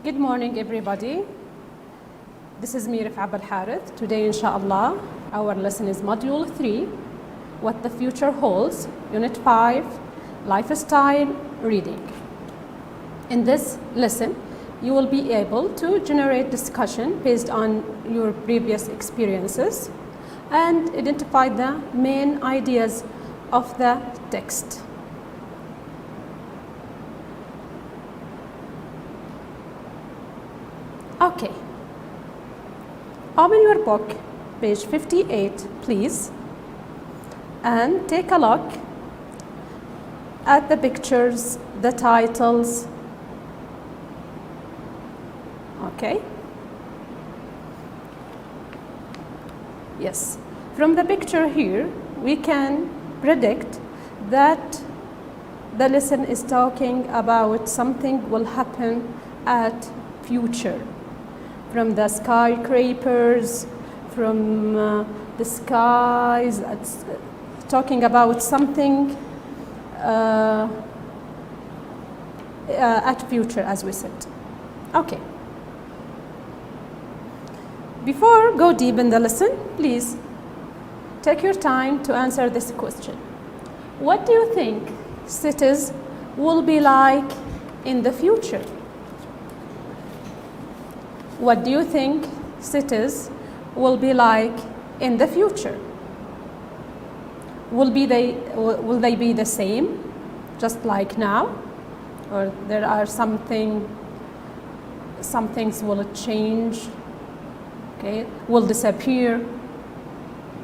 Good morning, everybody. This is me, Rif'a Balharith. Today, inshallah, our lesson is Module 3, What the Future Holds, Unit 5, Lifestyle Reading. In this lesson, you will be able to generate discussion based on your previous experiences and identify the main ideas of the text. Okay, open your book, page 58, please, and take a look at the pictures, the titles. Okay. Yes, from the picture here, we can predict that the lesson is talking about something will happen at future. From the skyscrapers, from the skies, it's talking about something at future, as we said. Okay. Before go deep in the lesson, please take your time to answer this question. What do you think cities will be like in the future? What do you think cities will be like in the future? Will they be the same, just like now? Or there are some things will change, okay, will disappear?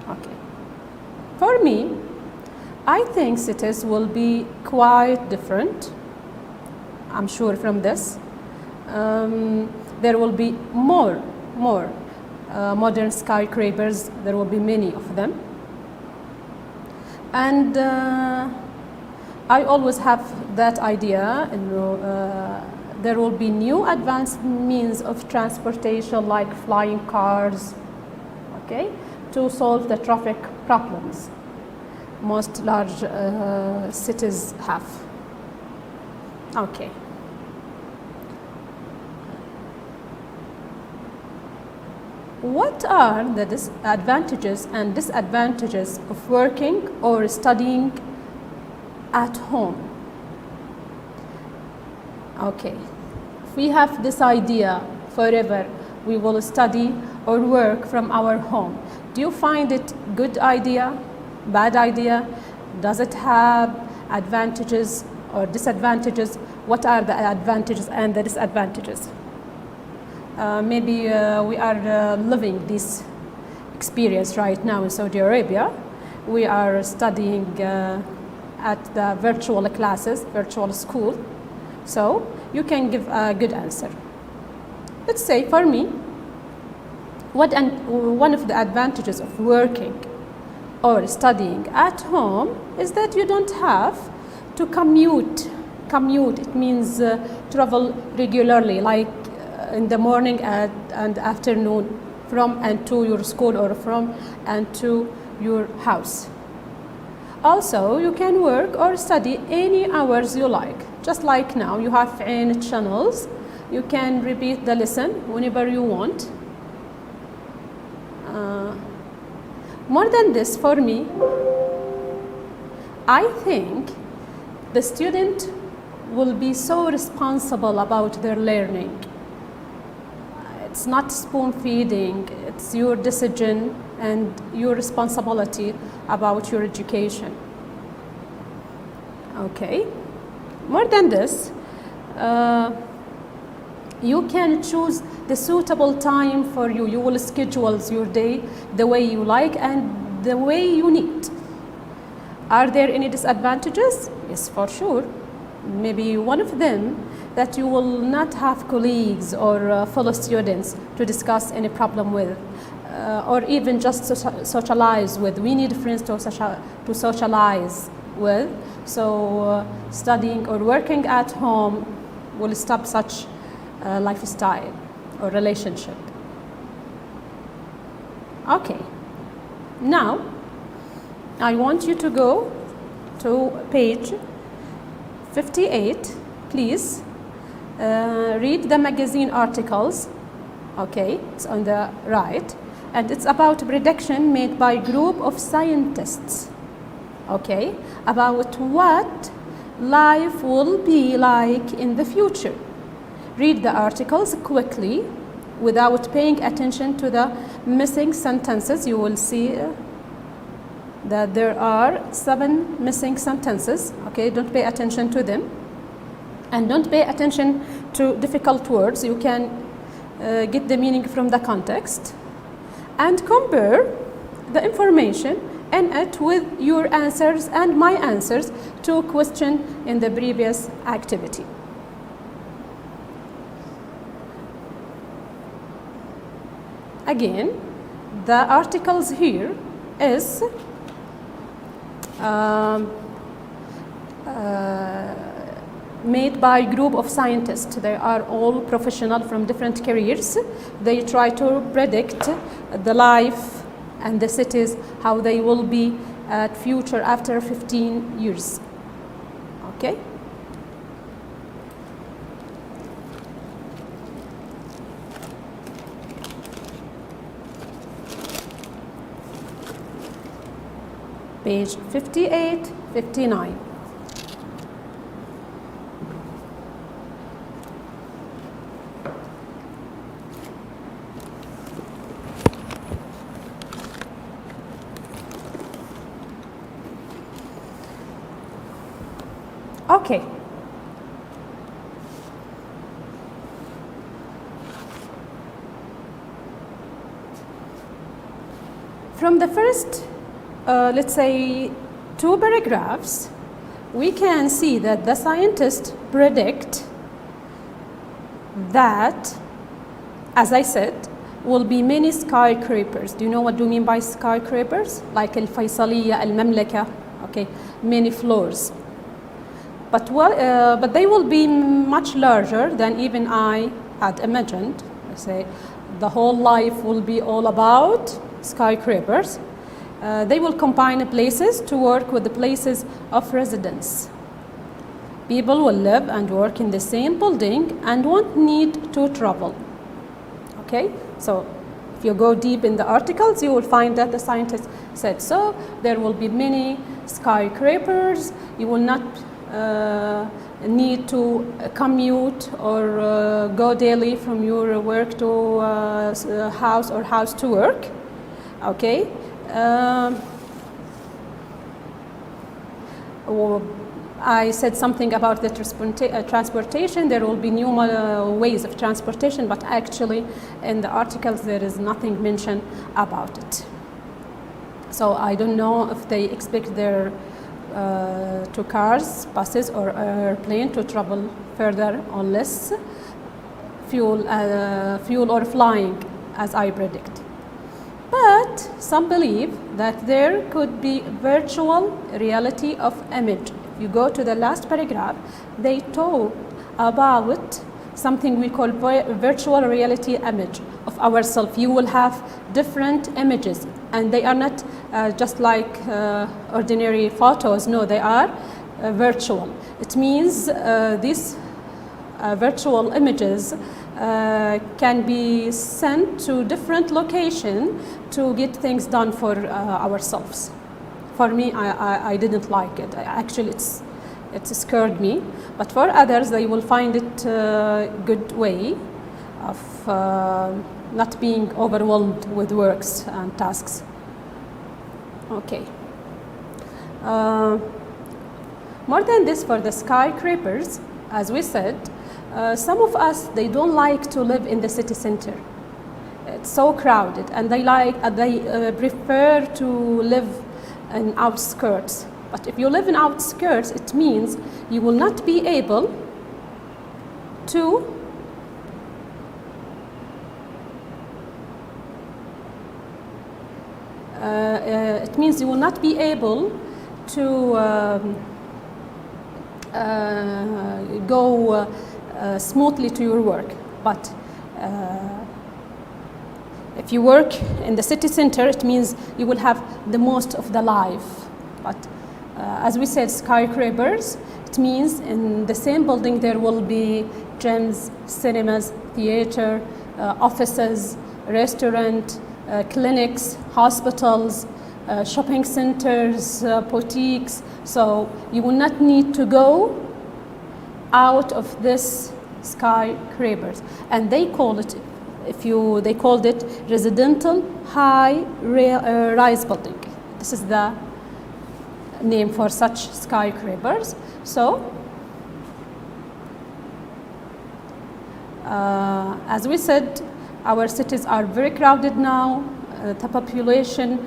Okay. For me, I think cities will be quite different. I'm sure from this. There will be more modern skyscrapers. There will be many of them. And I always have that idea, there will be new advanced means of transportation like flying cars, okay, to solve the traffic problems most large cities have. Okay. What are the advantages and disadvantages of working or studying at home? Okay, if we have this idea forever, we will study or work from our home. Do you find it good idea, bad idea? Does it have advantages or disadvantages? What are the advantages and the disadvantages? Maybe we are living this experience right now in Saudi Arabia. We are studying at the virtual classes, virtual school. So you can give a good answer. Let's say for me, one of the advantages of working or studying at home is that you don't have to commute. It means travel regularly, like in the morning and afternoon, from and to your school or from and to your house. Also, you can work or study any hours you like. Just like now, you have in channels. You can repeat the lesson whenever you want. More than this, for me, I think the student will be so responsible about their learning. It's not spoon feeding, it's your decision and your responsibility about your education. Okay. More than this, you can choose the suitable time for you. You will schedule your day the way you like and the way you need. Are there any disadvantages? Yes, for sure. Maybe one of them, that you will not have colleagues or fellow students to discuss any problem with, or even just socialize with. We need friends to socialize with. So studying or working at home will stop such lifestyle or relationship. Okay. Now, I want you to go to page 58, please, read the magazine articles. Okay, it's on the right, and it's about prediction made by a group of scientists. Okay, about what life will be like in the future. Read the articles quickly without paying attention to the missing sentences. You will see that there are 7 missing sentences. Okay, don't pay attention to them, and don't pay attention to difficult words. You can get the meaning from the context, and compare the information in it with your answers and my answers to a question in the previous activity. Again, the articles here is made by a group of scientists. They are all professionals from different careers. They try to predict the life and the cities, how they will be at future after 15 years. Okay? Page 58, 59. Okay. From the first, let's say, 2 paragraphs, we can see that the scientists predict that, as I said, will be many skyscrapers. Do you know what do you mean by skyscrapers? Like الفيصلية, المملكة, okay, many floors. But they will be much larger than even I had imagined. I say the whole life will be all about skyscrapers. They will combine places to work with the places of residence. People will live and work in the same building and won't need to travel. Okay, so if you go deep in the articles, you will find that the scientists said so. There will be many skyscrapers. You will not need to commute or go daily from your work to house or house to work. Okay. I said something about the transportation. There will be new ways of transportation, but actually in the articles there is nothing mentioned about it. So I don't know if they expect their to cars, buses or airplane to travel further or less fuel or flying, as I predict. But some believe that there could be virtual reality of image. If you go to the last paragraph, they talk about something we call virtual reality image of ourselves. You will have different images, and they are not just like ordinary photos. No, they are virtual. It means these virtual images can be sent to different locations to get things done for ourselves. For me, I didn't like it. Actually, it scared me. But for others, they will find it a good way of not being overwhelmed with works and tasks. Okay. More than this, for the skyscrapers, as we said, some of us, they don't like to live in the city center. It's so crowded, and they prefer to live in outskirts. But if you live in outskirts, it means you will not be able to go smoothly to your work. But if you work in the city center, it means you will have the most of the life. But as we said, skyscrapers. It means in the same building there will be gyms, cinemas, theater, offices, restaurant, clinics, hospitals, shopping centers, boutiques. So you will not need to go out of this skyscrapers, and they call it, they called it residential high rise building. This is the name for such skyscrapers. So as we said, our cities are very crowded now. The population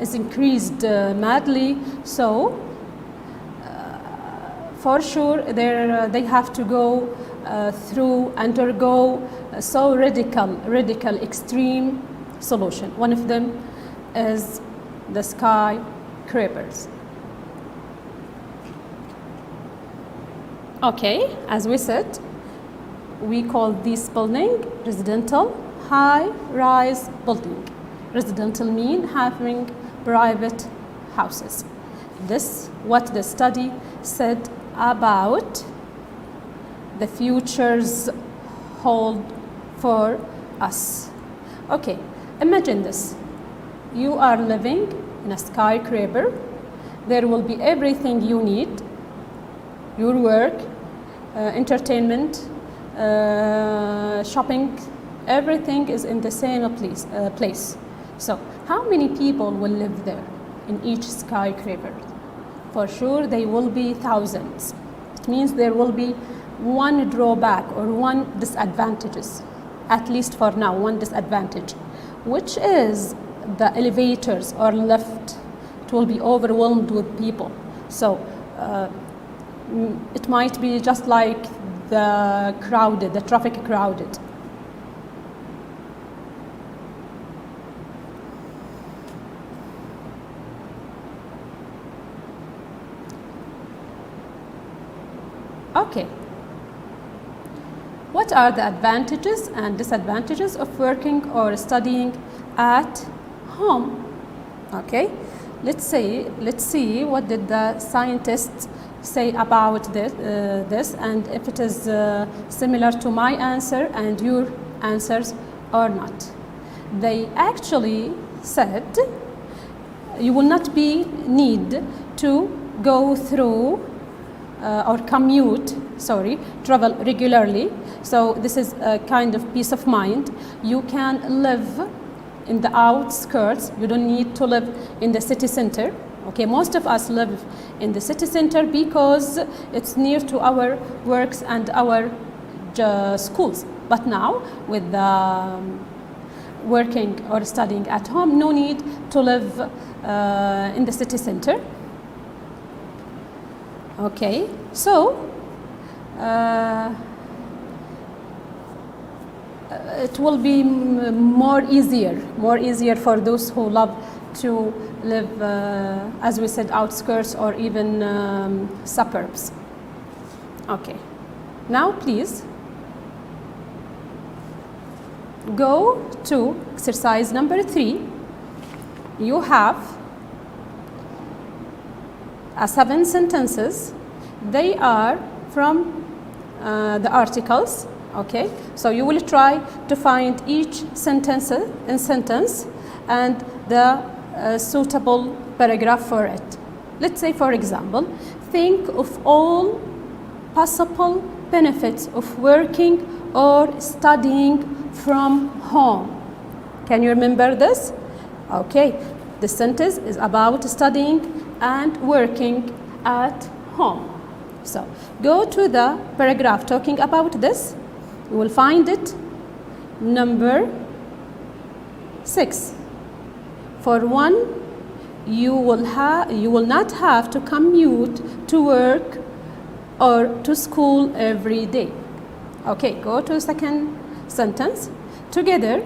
is increased madly. So for sure they have to go undergo so radical, extreme solution. One of them is the skyscrapers. Okay, as we said, we call this building residential high-rise building. Residential mean having private houses. This what the study said about the futures hold for us. Okay, imagine this. You are living in a skyscraper. There will be everything you need, your work, entertainment, shopping, everything is in the same place. So how many people will live there in each skyscraper? For sure they will be thousands. It means there will be one drawback or one disadvantages, at least for now, one disadvantage, which is the elevators or lift. It will be overwhelmed with people. So it might be just like the traffic crowded. Okay. What are the advantages and disadvantages of working or studying at home? Okay. Let's see what did the scientists say about this, and if it is similar to my answer and your answers or not. They actually said you will not need to go through or travel regularly. So this is a kind of peace of mind. You can live in the outskirts. You don't need to live in the city center. Okay, most of us live in the city center because it's near to our works and our schools. But now with the working or studying at home, no need to live in the city center. Okay, so it will be more easier for those who love to live, as we said, outskirts or even suburbs. Okay, now please go to exercise number 3. You have 7 sentences. They are from the articles. Okay, so you will try to find each sentence and the suitable paragraph for it. Let's say, for example, think of all possible benefits of working or studying from home. Can you remember this? Okay, the sentence is about studying and working at home. So go to the paragraph talking about this. You will find it number 6. For one, you will not have to commute to work or to school every day. Okay, go to the second sentence together.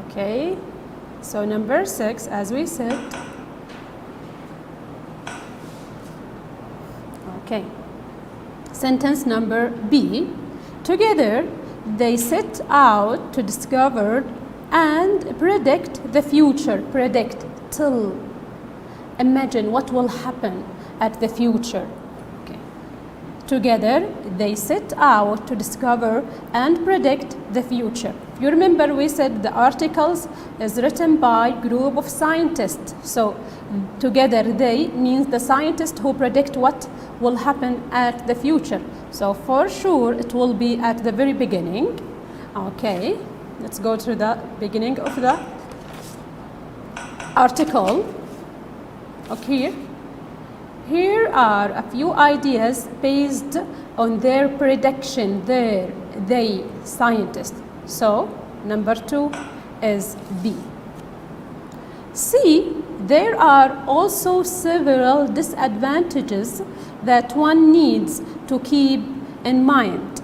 Okay, so number 6, as we said, Okay. Sentence number B. Together, they set out to discover and predict the future. Predict, till. Imagine what will happen at the future. Okay. Together, they set out to discover and predict the future. You remember we said the articles is written by group of scientists. So together they means the scientists who predict what will happen at the future. So for sure it will be at the very beginning. Okay, let's go to the beginning of the article. Okay, here are a few ideas based on their prediction. They scientists. So number 2 is B. C. There are also several disadvantages that one needs to keep in mind.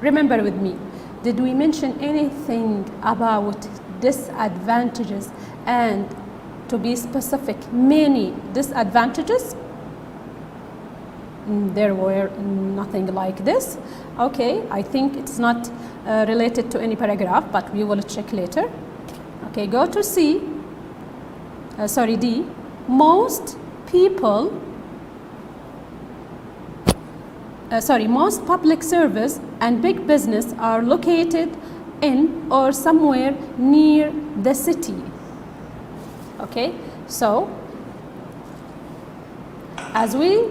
Remember with me, did we mention anything about disadvantages, and to be specific, many disadvantages? There were nothing like this. Okay, I think it's not related to any paragraph, but we will check later. Okay, go to C. D. Most public service and big business are located in or somewhere near the city. Okay, so as we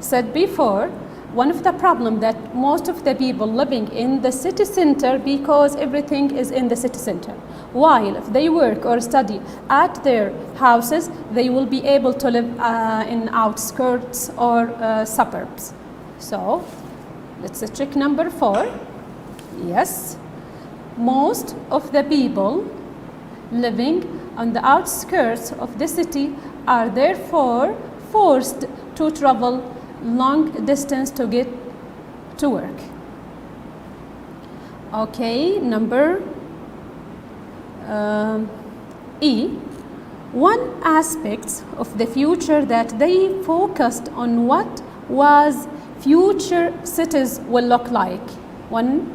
said before, one of the problems that most of the people living in the city center, because everything is in the city center, while if they work or study at their houses, they will be able to live in outskirts or suburbs. So let's check number 4. Yes, most of the people living on the outskirts of the city are therefore forced to travel long distance to get to work. Okay, number E. One aspect of the future that they focused on what was future cities will look like. One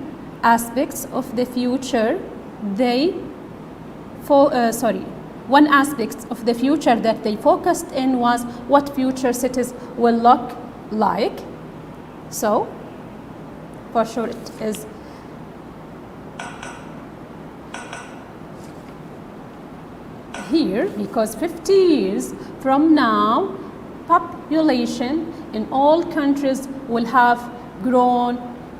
aspect of the future one aspect of the future that they focused in was what future cities will look like. So for sure it is here, because 50 years from now, population in all countries will have grown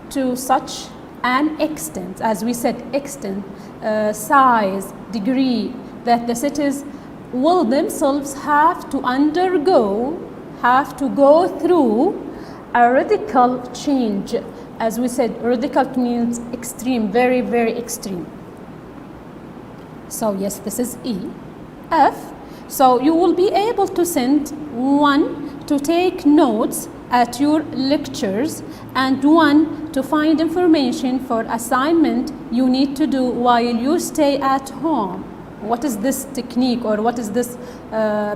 to such an extent, as we said, extent, size, degree, that the cities will themselves have to go through a radical change. As we said, radical means extreme, very, very extreme. So yes, this is E. F. So you will be able to send one to take notes at your lectures and one to find information for assignment you need to do while you stay at home. What is this technique, or what is this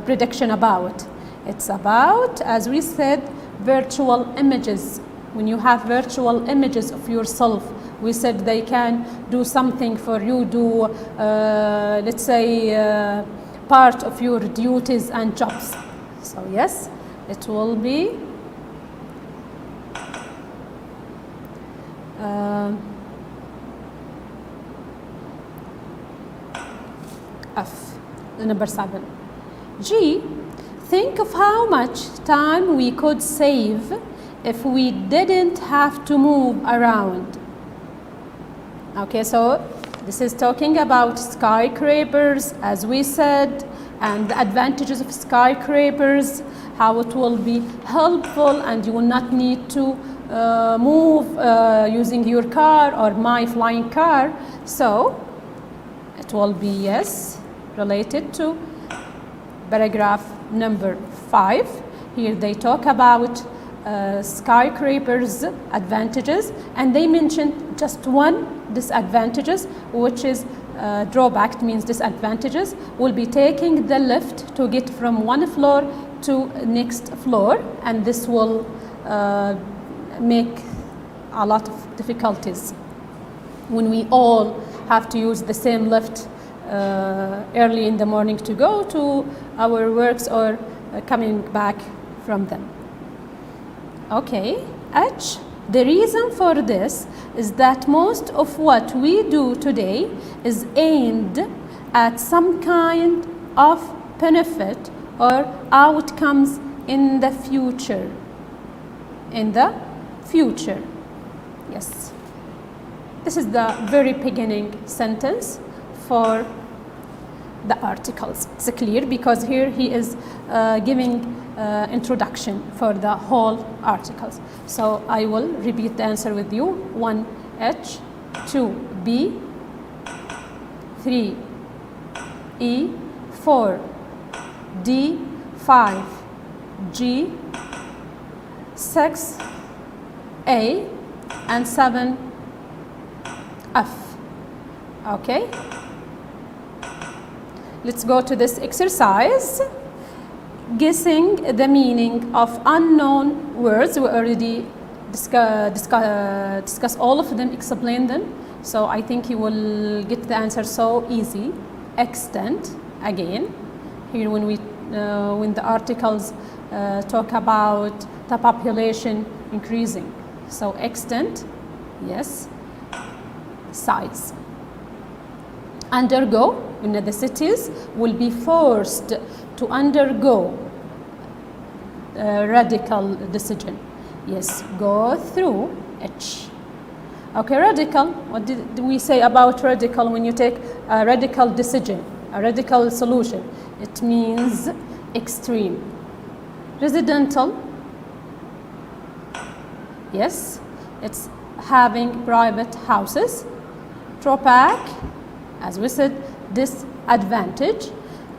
prediction about? It's about, as we said, virtual images. When you have virtual images of yourself, we said they can do something for you, let's say, part of your duties and jobs. So yes, it will be F, number 7. G. Think of how much time we could save if we didn't have to move around. Okay, so this is talking about skyscrapers, as we said, and the advantages of skyscrapers, how it will be helpful and you will not need to move using your car or my flying car. So it will be yes, related to paragraph number 5. Here they talk about skyscrapers advantages, and they mention just one disadvantages, which is drawback, means disadvantages will be taking the lift to get from one floor to next floor, and this will make a lot of difficulties when we all have to use the same lift early in the morning to go to our works or coming back from them. Okay, H. The reason for this is that most of what we do today is aimed at some kind of benefit or outcomes in the future. In the future. Yes. This is the very beginning sentence for the articles. It's clear because here he is giving introduction for the whole articles. So I will repeat the answer with you. 1 H, 2 B, 3 E, 4 D, 5 G, 6 A, and 7 F. Okay? Let's go to this exercise. Guessing the meaning of unknown words. We already discuss all of them, explain them. So I think you will get the answer so easy. Extent, again. Here when the articles talk about the population increasing. So extent, yes. Size. Undergo, when the cities will be forced to undergo a radical decision. Yes, go through H. Okay, radical, what did we say about radical when you take a radical decision, a radical solution? It means extreme. Residential, yes, it's having private houses. Drawback, as we said, disadvantage.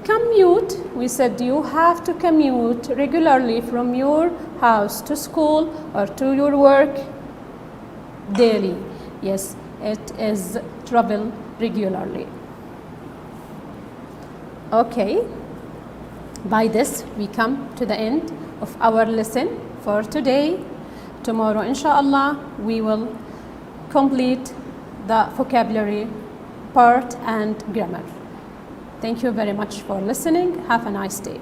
Commute, we said you have to commute regularly from your house to school or to your work daily. Yes, it is travel regularly. Okay, by this we come to the end of our lesson for today. Tomorrow, inshallah, we will complete the vocabulary part and grammar. Thank you very much for listening. Have a nice day.